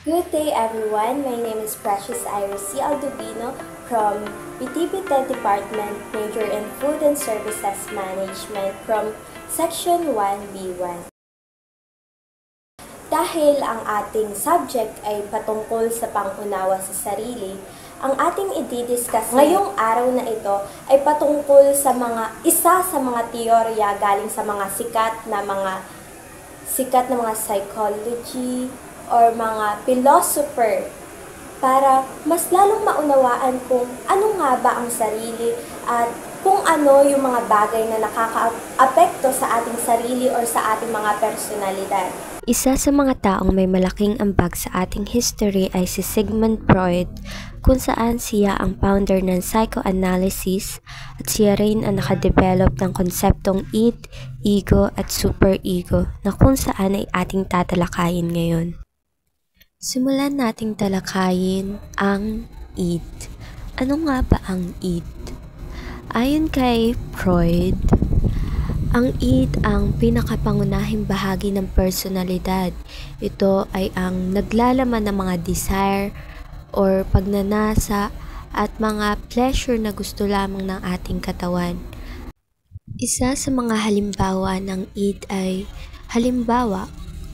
Good day everyone, my name is Precious Iris C. Aldovino from BTBT Department, major in Food and Services Management from Section 1B1. Dahil ang ating subject ay patungkol sa pangunawa sa sarili, ang ating i-discuss ngayong araw na ito ay patungkol sa isa sa mga teorya galing sa mga sikat na mga psychology or mga philosopher para mas lalong maunawaan kung ano nga ba ang sarili at kung ano yung mga bagay na nakakaapekto sa ating sarili or sa ating mga personalidad. Isa sa mga taong may malaking ambag sa ating history ay si Sigmund Freud, kung saan siya ang founder ng psychoanalysis at siya rin ang nakadevelop ng konseptong id, ego at superego na kung saan ay ating tatalakayin ngayon. Simulan nating talakayin ang id. Ano nga ba ang id? Ayon kay Freud, ang id ang pinakapangunahing bahagi ng personalidad. Ito ay ang naglalaman ng mga desire or pagnanasa at mga pleasure na gusto lamang ng ating katawan. Isa sa mga halimbawa ng id ay halimbawa,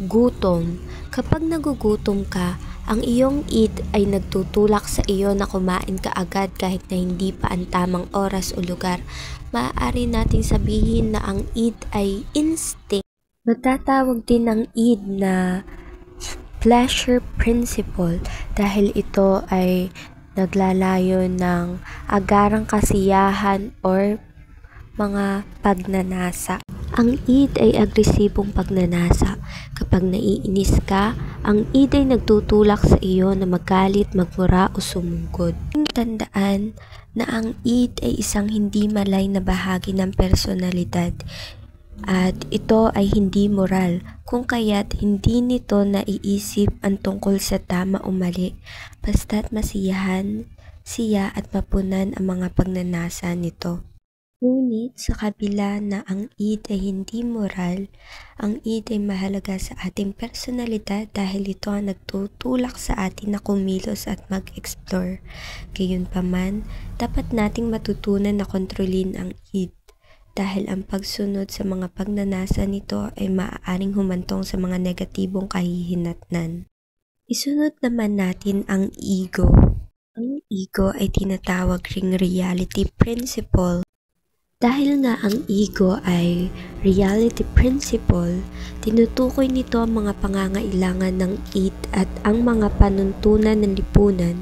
gutom. Kapag nagugutom ka, ang iyong id ay nagtutulak sa iyo na kumain ka agad kahit na hindi pa ang tamang oras o lugar. Maaari nating sabihin na ang id ay instinct. Matatawag din ang id na pleasure principle dahil ito ay naglalayo ng agarang kasiyahan or mga pagnanasa. Ang id ay agresibong pagnanasa. Kapag naiinis ka, ang id ay nagtutulak sa iyo na magalit, magmura o sumugod. Tandaan na ang id ay isang hindi malay na bahagi ng personalidad at ito ay hindi moral, kung kaya't hindi nito naiisip ang tungkol sa tama o mali, basta't masiyahan siya at mapunan ang mga pagnanasa nito. Ngunit sa kabila na ang id ay hindi moral, ang id ay mahalaga sa ating personalidad dahil ito ang nagtutulak sa atin na kumilos at mag-explore. Gayunpaman, dapat nating matutunan na kontrolin ang id dahil ang pagsunod sa mga pagnanasa nito ay maaaring humantong sa mga negatibong kahihinatnan. Isunod naman natin ang ego. Ang ego ay tinatawag ring reality principle. Dahil nga ang ego ay reality principle, tinutukoy nito ang mga pangangailangan ng id at ang mga panuntunan ng lipunan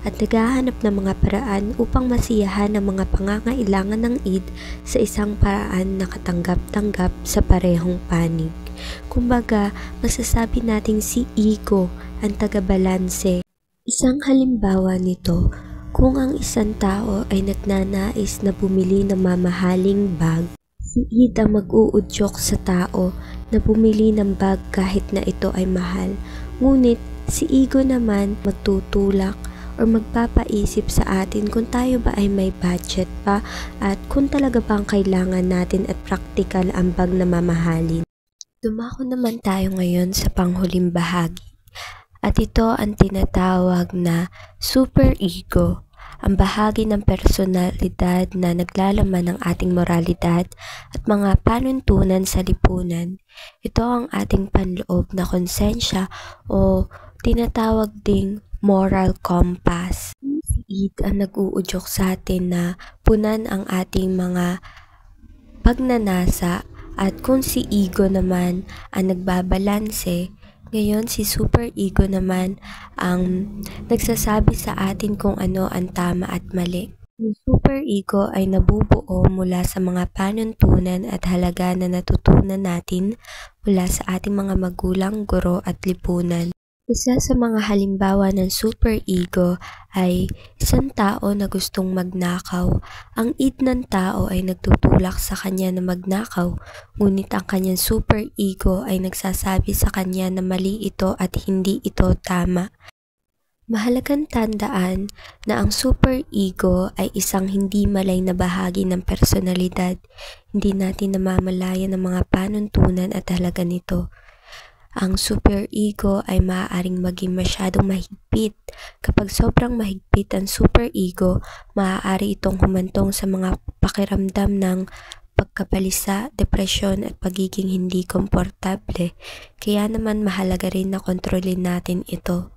at naghahanap ng mga paraan upang masiyahan ang mga pangangailangan ng id sa isang paraan na katanggap-tanggap sa parehong panig. Kumbaga, masasabi nating si ego ang taga-balanse. Isang halimbawa nito, kung ang isang tao ay nagnanais na bumili ng mamahaling bag, si id ang mag-uudyok sa tao na bumili ng bag kahit na ito ay mahal. Ngunit si ego naman magtutulak o magpapaisip sa atin kung tayo ba ay may budget pa at kung talaga bang kailangan natin at practical ang bag na mamahalin. Dumako naman tayo ngayon sa panghuling bahagi. At ito ang tinatawag na superego, ang bahagi ng personalidad na naglalaman ng ating moralidad at mga panuntunan sa lipunan. Ito ang ating panloob na konsensya o tinatawag ding moral compass. Si id ang nag-uudyok sa atin na punan ang ating mga pagnanasa at kung si ego naman ang nagbabalanse, ngayon si superego naman ang nagsasabi sa atin kung ano ang tama at mali. Ang superego ay nabubuo mula sa mga panuntunan at halaga na natutunan natin mula sa ating mga magulang, guro at lipunan. Isa sa mga halimbawa ng superego ay isang tao na gustong magnakaw. Ang id ng tao ay nagtutulak sa kanya na magnakaw, ngunit ang kanyang superego ay nagsasabi sa kanya na mali ito at hindi ito tama. Mahalagang tandaan na ang superego ay isang hindi malay na bahagi ng personalidad. Hindi natin namamalayan ang mga panuntunan at halaga nito. Ang superego ay maaaring maging masyadong mahigpit. Kapag sobrang mahigpit ang superego, maaari itong humantong sa mga pakiramdam ng pagkabalisa, depresyon at pagiging hindi komportable. Kaya naman mahalaga rin na kontrolin natin ito.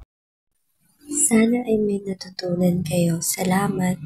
Sana ay may natutunan kayo. Salamat!